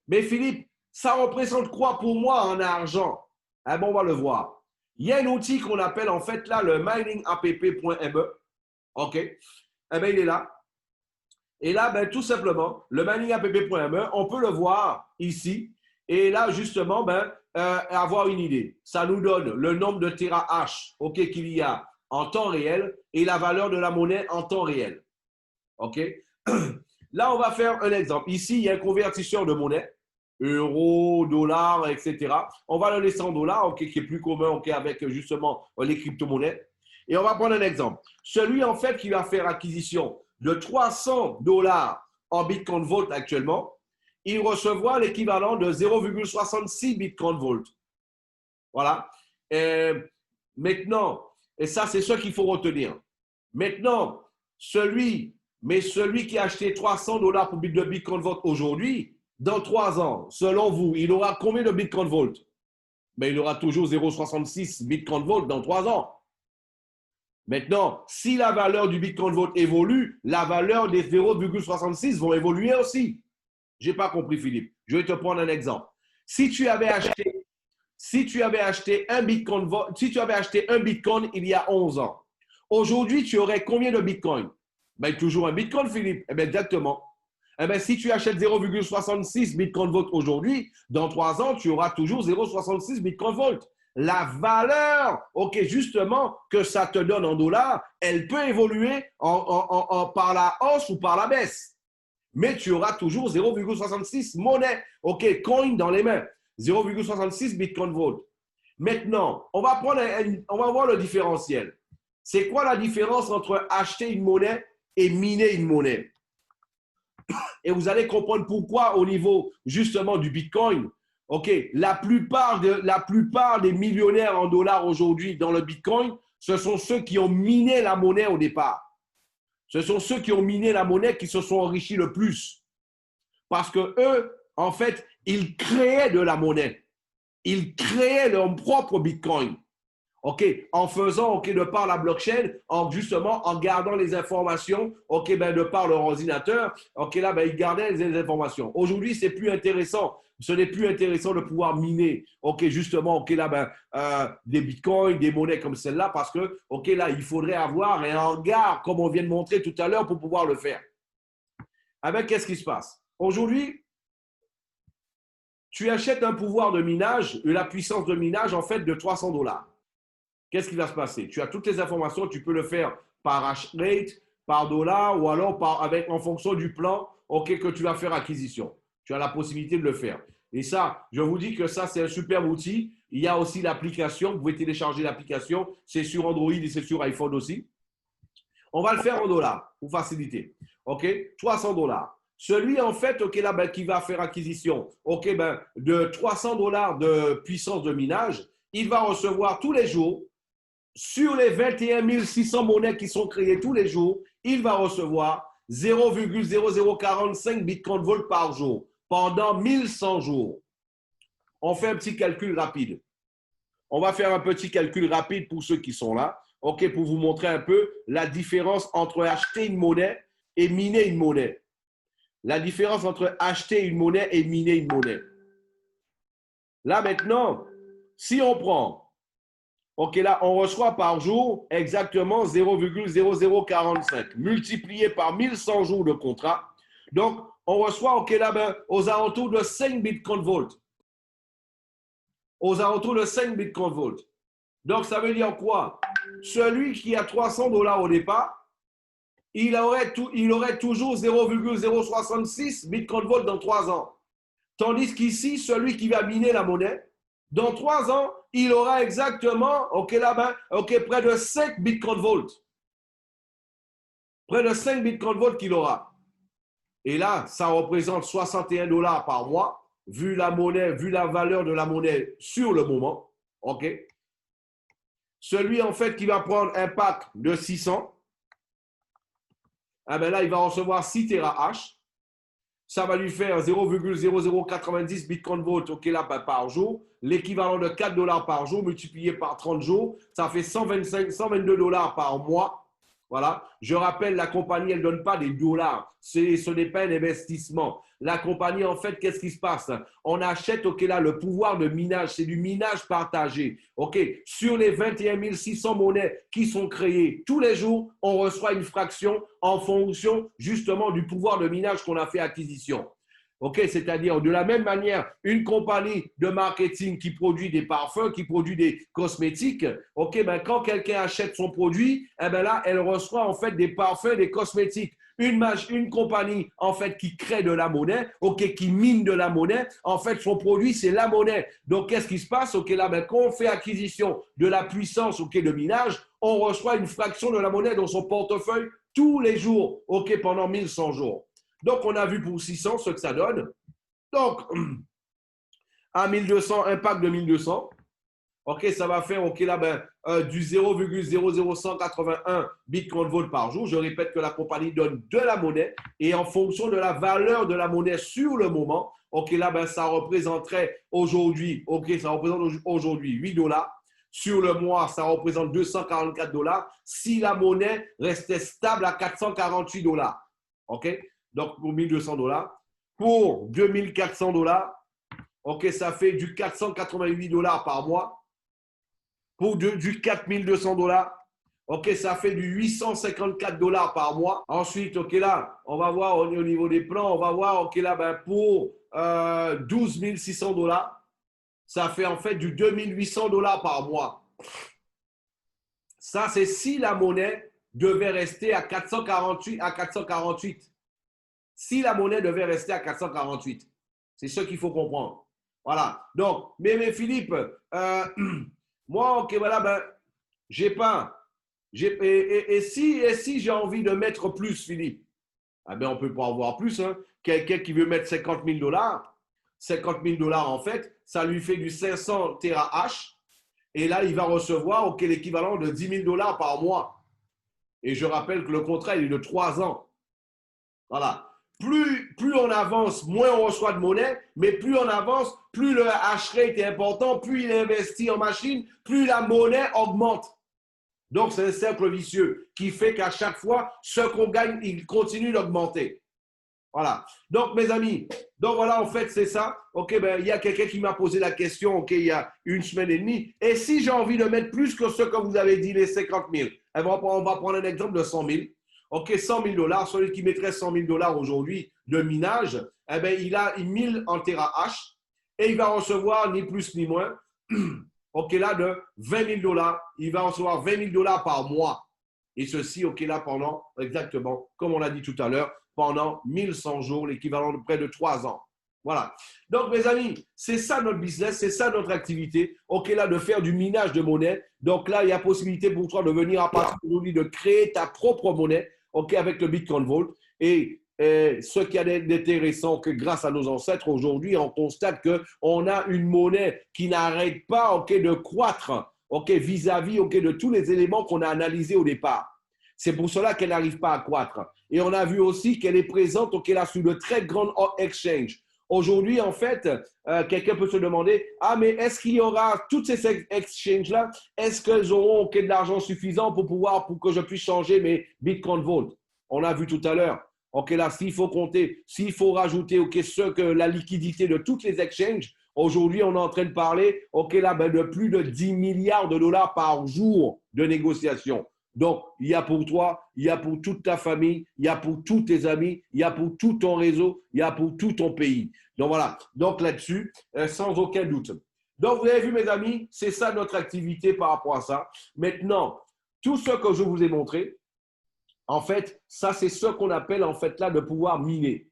Mais Philippe, ça représente quoi pour moi en argent? Eh ben, on va le voir. Il y a un outil qu'on appelle en fait là le miningapp.me. OK? Eh bien, il est là. Et là, ben, tout simplement, le miningapp.me, on peut le voir ici. Et là, justement, ben, avoir une idée. Ça nous donne le nombre de TH OK, qu'il y a en temps réel et la valeur de la monnaie en temps réel. OK? Là, on va faire un exemple. Ici, il y a un convertisseur de monnaie. Euros, dollars, etc. On va le laisser en dollars, OK, qui est plus commun OK, avec justement les crypto-monnaies. Et on va prendre un exemple. Celui, en fait, qui va faire acquisition de 300 $ en Bitcoin Vault actuellement, il recevra l'équivalent de 0,66 Bitcoin Vault. Voilà. Maintenant, et ça, c'est ce qu'il faut retenir. Maintenant, celui qui a acheté 300 $ pour de Bitcoin Vault aujourd'hui, dans 3 ans, selon vous, il aura combien de Bitcoin Vault? Mais il aura toujours 0,66 Bitcoin Vault dans 3 ans. Maintenant, si la valeur du Bitcoin Vault évolue, la valeur des 0,66 vont évoluer aussi. Je n'ai pas compris, Philippe. Je vais te prendre un exemple. Si tu avais acheté un Bitcoin, il y a 11 ans, aujourd'hui, tu aurais combien de Bitcoin? Ben, toujours un Bitcoin, Philippe. Eh bien, exactement. Eh bien, si tu achètes 0,66 Bitcoin Vault aujourd'hui, dans 3 ans, tu auras toujours 0,66 Bitcoin Vault. La valeur, OK, justement, que ça te donne en dollars, elle peut évoluer par la hausse ou par la baisse. Mais tu auras toujours 0,66 monnaie, OK, coin dans les mains. 0,66 Bitcoin Vault. Maintenant, on va voir le différentiel. C'est quoi la différence entre acheter une monnaie et miner une monnaie? Et vous allez comprendre pourquoi au niveau justement du Bitcoin, OK, la plupart des millionnaires en dollars aujourd'hui dans le Bitcoin ce sont ceux qui ont miné la monnaie au départ. Ce sont ceux qui ont miné la monnaie qui se sont enrichis le plus. Parce que eux, en fait, ils créaient de la monnaie. Ils créaient leur propre Bitcoin. OK, en faisant, OK, de par la blockchain, justement, en gardant les informations, OK, ben, de par leur ordinateur, OK, là, ben, ils gardaient les informations. Aujourd'hui, c'est plus intéressant. Ce n'est plus intéressant de pouvoir miner, OK, justement, OK, là, ben, des bitcoins, des monnaies comme celle-là, parce que, OK, là, il faudrait avoir un hangar, comme on vient de montrer tout à l'heure, pour pouvoir le faire. Avec, qu'est-ce qui se passe? Aujourd'hui, tu achètes un pouvoir de minage, la puissance de minage, en fait, de 300 $. Qu'est-ce qui va se passer? Tu as toutes les informations, tu peux le faire par hash rate, par dollar ou alors en fonction du plan que tu vas faire acquisition. Tu as la possibilité de le faire. Et ça, je vous dis que ça, c'est un super outil. Il y a aussi l'application. Vous pouvez télécharger l'application. C'est sur Android et c'est sur iPhone aussi. On va le faire en dollars pour faciliter. OK? 300 $. Celui, en fait, OK, là, ben, qui va faire acquisition ben, de 300 $ de puissance de minage, il va recevoir tous les jours sur les 21 600 monnaies qui sont créées tous les jours, il va recevoir 0,0045 Bitcoin Volt par jour pendant 1100 jours. On fait un petit calcul rapide. On va faire un petit calcul rapide pour ceux qui sont là, OK, pour vous montrer un peu la différence entre acheter une monnaie et miner une monnaie. La différence entre acheter une monnaie et miner une monnaie. Là maintenant, si on prend OK, là, on reçoit par jour exactement 0,0045 multiplié par 1100 jours de contrat. Donc, on reçoit, OK, là, ben, aux alentours de 5 Bitcoin Volt. Aux alentours de 5 Bitcoin Volt. Donc, ça veut dire quoi? Celui qui a 300 $ au départ, il aurait toujours 0,066 Bitcoin Volt dans 3 ans. Tandis qu'ici, celui qui va miner la monnaie, dans 3 ans, il aura exactement, OK, là, ben, OK, près de 5 Bitcoin Volt. Près de 5 Bitcoin Volt qu'il aura. Et là, ça représente 61 $ par mois, vu la monnaie, vu la valeur de la monnaie sur le moment. OK. Celui, en fait, qui va prendre un pack de 600, eh ben là, il va recevoir 6 TH. Ça va lui faire 0,0090 Bitcoin Volt là, par jour, l'équivalent de 4 $ par jour multiplié par 30 jours, ça fait 122 $ par mois. Voilà. Je rappelle, la compagnie, elle ne donne pas des dollars. Ce n'est pas un investissement. La compagnie, en fait, qu'est-ce qui se passe? On achète, là, le pouvoir de minage. C'est du minage partagé. Sur les 21 600 monnaies qui sont créées tous les jours, on reçoit une fraction en fonction, justement, du pouvoir de minage qu'on a fait acquisition. C'est-à-dire, de la même manière, une compagnie de marketing qui produit des parfums, qui produit des cosmétiques, ben, quand quelqu'un achète son produit, eh ben là, elle reçoit en fait des parfums, des cosmétiques. Une compagnie, en fait, qui crée de la monnaie, qui mine de la monnaie, en fait, son produit, c'est la monnaie. Donc, qu'est-ce qui se passe? Là, ben, quand on fait acquisition de la puissance, de minage, on reçoit une fraction de la monnaie dans son portefeuille tous les jours, pendant 1100 jours. Donc, on a vu pour 600 ce que ça donne. Donc, à 1200, un pack de 1200. Ça va faire là, ben, du 0,00181 Bitcoin Volt par jour. Je répète que la compagnie donne de la monnaie et en fonction de la valeur de la monnaie sur le moment, là, ben, ça représenterait aujourd'hui, ça représente aujourd'hui 8 $. Sur le mois, ça représente 244 $. Si la monnaie restait stable à 448 $. Donc, pour 1200 $. Pour 2400 $, ça fait du 488 $ par mois. Pour du 4200 $, ça fait du 854 $ par mois. Ensuite, là, on va voir au niveau des plans, on va voir, là, ben, pour 12 600 $, ça fait en fait du 2800 $ par mois. Ça, c'est si la monnaie devait rester à 448. Si la monnaie devait rester à 448. C'est ce qu'il faut comprendre. Voilà. Donc, mais Philippe, moi, voilà, ben, j'ai pas. Et si j'ai envie de mettre plus, Philippe, eh ben, on peut pas avoir plus. Hein. Quelqu'un qui veut mettre 50 000 $, 50 000 $, en fait, ça lui fait du 500 TH. Et là, il va recevoir OK, l'équivalent de 10 000 $ par mois. Et je rappelle que le contrat il est de 3 ans. Voilà. Plus on avance, moins on reçoit de monnaie, mais plus on avance, plus le hash rate est important, plus il investit en machine, plus la monnaie augmente. Donc, c'est un cercle vicieux qui fait qu'à chaque fois, ce qu'on gagne, il continue d'augmenter. Voilà. Donc, mes amis, donc voilà, en fait, c'est ça. OK, ben, il y a quelqu'un qui m'a posé la question, OK, il y a 1 semaine et demie. Et si j'ai envie de mettre plus que ce que vous avez dit, les 50 000, on va prendre un exemple de 100 000. OK, 100 000 $, celui qui mettrait 100 000 $ aujourd'hui de minage, eh bien, il a 1000 en terahash et il va recevoir ni plus ni moins, OK, là, de 20 000 $. Il va recevoir 20 000 $ par mois. Et ceci, OK, là, pendant, exactement, comme on l'a dit tout à l'heure, pendant 1100 jours, l'équivalent de près de 3 ans. Voilà. Donc, mes amis, c'est ça notre business, c'est ça notre activité. OK, là, de faire du minage de monnaie. Donc là, il y a possibilité pour toi de venir à partir d'aujourd'hui, de créer ta propre monnaie, OK, avec le Bitcoin Vault. Et ce qui est intéressant, que grâce à nos ancêtres, aujourd'hui, on constate qu'on a une monnaie qui n'arrête pas, OK, de croître, OK, vis-à-vis, OK, de tous les éléments qu'on a analysés au départ. C'est pour cela qu'elle n'arrive pas à croître. Et on a vu aussi qu'elle est présente, OK, là, sous de très grandes exchanges. Aujourd'hui, en fait, quelqu'un peut se demander, ah, mais est-ce qu'il y aura toutes ces exchanges-là, est-ce qu'elles auront OK, de l'argent suffisant pour que je puisse changer mes Bitcoin Vault? On a vu tout à l'heure. OK, là, s'il faut compter, s'il faut rajouter, OK, la liquidité de toutes les exchanges, aujourd'hui, on est en train de parler, OK, là, ben, de plus de 10 milliards de dollars par jour de négociation. Donc, il y a pour toi, il y a pour toute ta famille, il y a pour tous tes amis, il y a pour tout ton réseau, il y a pour tout ton pays. Donc, voilà. Donc, là-dessus, sans aucun doute. Donc, vous avez vu, mes amis, c'est ça notre activité par rapport à ça. Maintenant, tout ce que je vous ai montré, en fait, ça, c'est ce qu'on appelle, en fait, là, de pouvoir miner.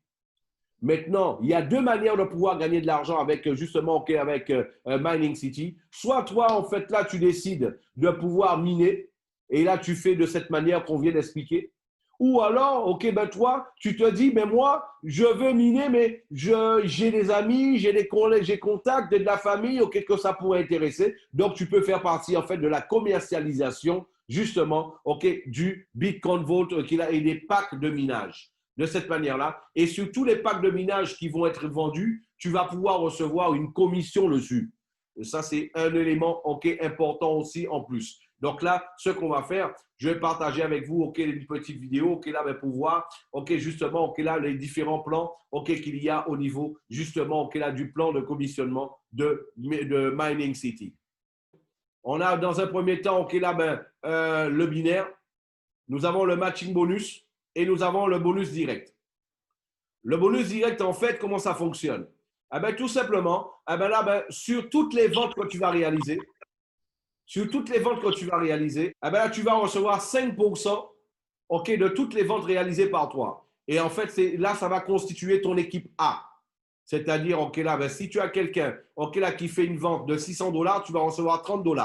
Maintenant, il y a deux manières de pouvoir gagner de l'argent avec, justement, OK, avec Mining City. Soit toi, en fait, là, tu décides de pouvoir miner. Et là, tu fais de cette manière qu'on vient d'expliquer. Ou alors, OK, ben toi, tu te dis, mais moi, je veux miner, mais j'ai des amis, j'ai des collègues, j'ai contacts, de la famille, OK, que ça pourrait intéresser. Donc, tu peux faire partie, en fait, de la commercialisation, justement, OK, du Bitcoin Vault et des packs de minage. De cette manière-là. Et sur tous les packs de minage qui vont être vendus, tu vas pouvoir recevoir une commission dessus. Et ça, c'est un élément OK, important aussi en plus. Donc là, ce qu'on va faire, je vais partager avec vous OK, une petite vidéo OK, là, pour voir OK, justement OK, là, les différents plans OK, qu'il y a au niveau justement OK, là, du plan de commissionnement de Mining City. On a dans un premier temps OK, là, le binaire. Nous avons le matching bonus et nous avons le bonus direct. Le bonus direct, en fait, comment ça fonctionne? Eh bien, tout simplement, eh bien là, sur toutes les ventes que tu vas réaliser, eh bien là, tu vas recevoir 5% OK, de toutes les ventes réalisées par toi. Et en fait, là, ça va constituer ton équipe A. C'est-à-dire, OK, là, ben, si tu as quelqu'un OK, là, qui fait une vente de 600 $, tu vas recevoir 30 $.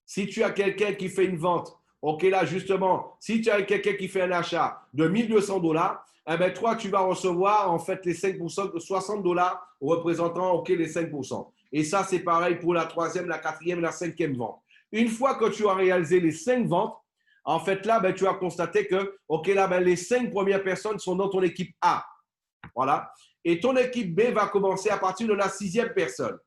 Si tu as quelqu'un qui fait une vente, OK, là, justement, si tu as quelqu'un qui fait un achat de 1200 $, eh bien, toi, tu vas recevoir, en fait, les 5%, 60 $ représentant, OK, les 5%. Et ça, c'est pareil pour la troisième, la quatrième et la cinquième vente. Une fois que tu as réalisé les 5 ventes, en fait, là, ben, tu as constaté que, OK, là, ben, les 5 premières personnes sont dans ton équipe A. Voilà. Et ton équipe B va commencer à partir de la 6e personne.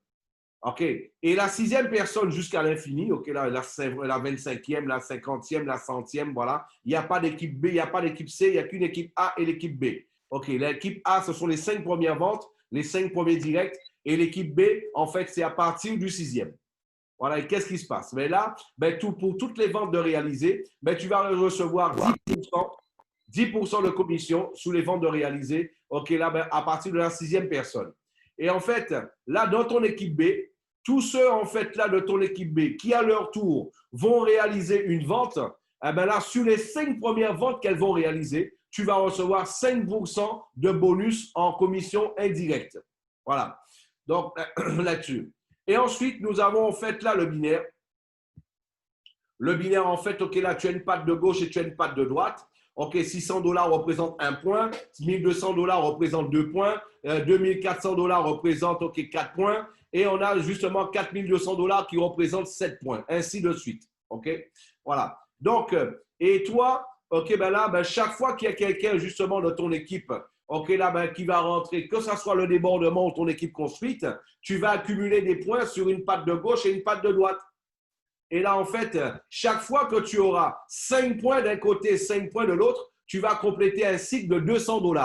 OK. Et la 6e personne jusqu'à l'infini, OK, là, la 25e, la 50e, la 100e, voilà. Il n'y a pas d'équipe B, il n'y a pas d'équipe C, il n'y a qu'une équipe A et l'équipe B. OK, l'équipe A, ce sont les 5 premières ventes, les 5 premiers directs. Et l'équipe B, en fait, c'est à partir du 6e. Voilà, et qu'est-ce qui se passe? Mais là, pour toutes les ventes de réaliser, tu vas recevoir 10% de commission sous les ventes de réaliser, OK, là, à partir de la 6e personne. Et en fait, là, dans ton équipe B, tous ceux, en fait, là, de ton équipe B, qui à leur tour vont réaliser une vente, eh bien là, sur les 5 premières ventes qu'elles vont réaliser, tu vas recevoir 5% de bonus en commission indirecte. Voilà. Donc, là-dessus. Et ensuite, nous avons, en fait, là, le binaire. Le binaire, en fait, OK, là, tu as une patte de gauche et tu as une patte de droite. OK, 600 $ représente 1 point, 1200 $ représente 2 points, 2400 $ représente OK, 4 points, et on a justement 4200 $ qui représentent 7 points, ainsi de suite. OK? Voilà. Donc, et toi, OK, ben là, ben chaque fois qu'il y a quelqu'un justement de ton équipe, OK, là, ben, qui va rentrer, que ce soit le débordement ou ton équipe construite, tu vas accumuler des points sur une patte de gauche et une patte de droite. Et là, en fait, chaque fois que tu auras 5 points d'un côté, 5 points de l'autre, tu vas compléter un cycle de 200 $.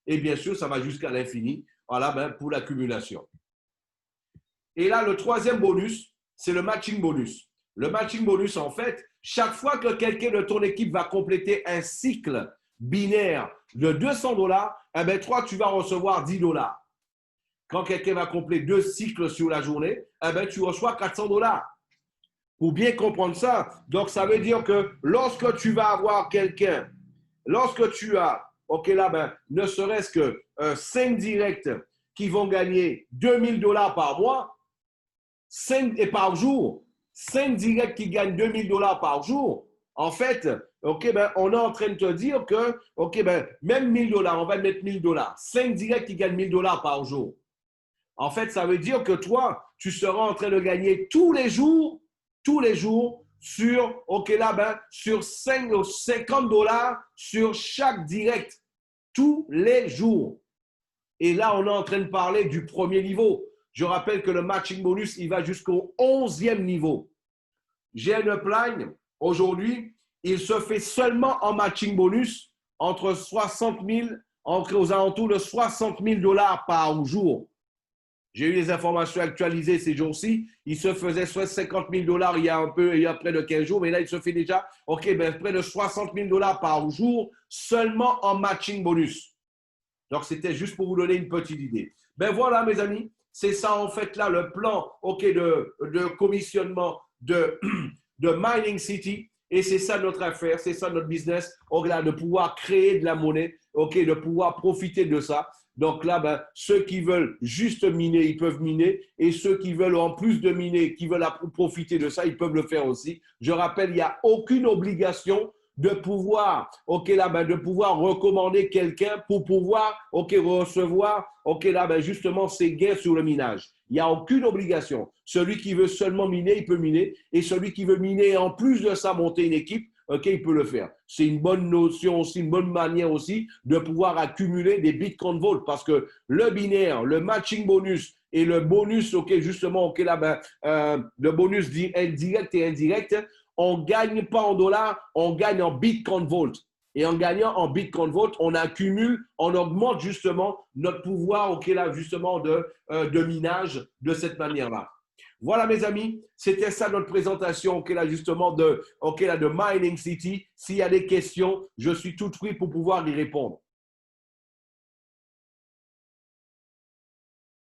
Et bien sûr, ça va jusqu'à l'infini, voilà, ben, pour l'accumulation. Et là, le troisième bonus, c'est le matching bonus. Le matching bonus, en fait, chaque fois que quelqu'un de ton équipe va compléter un cycle binaire de 200 $, eh bien, toi, tu vas recevoir 10 $. Quand quelqu'un va compléter 2 cycles sur la journée, eh bien, tu reçois 400 $. Pour bien comprendre ça, donc ça veut dire que lorsque tu vas avoir quelqu'un, lorsque tu as, OK, là, ben, ne serait-ce que 5 directs qui vont gagner 2000 $ par mois, 5 et par jour, 5 directs qui gagnent 2000 $ par jour, en fait, OK, ben, on est en train de te dire que, OK, ben, même 1000 $, on va mettre 1000 $, 5 directs qui gagnent 1000 $ par jour. En fait, ça veut dire que toi, tu seras en train de gagner tous les jours, sur, OK, là, ben, sur 50 $ sur chaque direct, tous les jours. Et là, on est en train de parler du premier niveau. Je rappelle que le matching bonus, il va jusqu'au 11e niveau. J'ai un upline, aujourd'hui, il se fait seulement en matching bonus entre 60 000, aux alentours de 60 000 $ par jour. J'ai eu les informations actualisées ces jours-ci. Il se faisait soit 50 000 $ il y a près de 15 jours, mais là, il se fait déjà près de 60 000 $ par jour seulement en matching bonus. Donc, c'était juste pour vous donner une petite idée. Ben voilà, mes amis, c'est ça en fait là le plan de commissionnement de Mining City. Et c'est ça notre affaire, c'est ça notre business, de pouvoir créer de la monnaie, de pouvoir profiter de ça. Donc là, ben, ceux qui veulent juste miner, ils peuvent miner. Et ceux qui veulent en plus de miner, qui veulent profiter de ça, ils peuvent le faire aussi. Je rappelle, il n'y a aucune obligation de pouvoir, de pouvoir recommander quelqu'un pour pouvoir, recevoir, justement ces gains sur le minage. Il n'y a aucune obligation. Celui qui veut seulement miner, il peut miner. Et celui qui veut miner, en plus de ça, monter une équipe, il peut le faire. C'est une bonne notion aussi, une bonne manière aussi de pouvoir accumuler des Bitcoin Vault parce que le binaire, le matching bonus et le bonus, le bonus direct et indirect, on ne gagne pas en dollars, on gagne en Bitcoin Vault. Et en gagnant en Bitcoin Vault, on accumule, on augmente justement notre pouvoir justement de minage de cette manière-là. Voilà, mes amis, c'était ça notre présentation justement de Mining City. S'il y a des questions, je suis tout prêt pour pouvoir y répondre.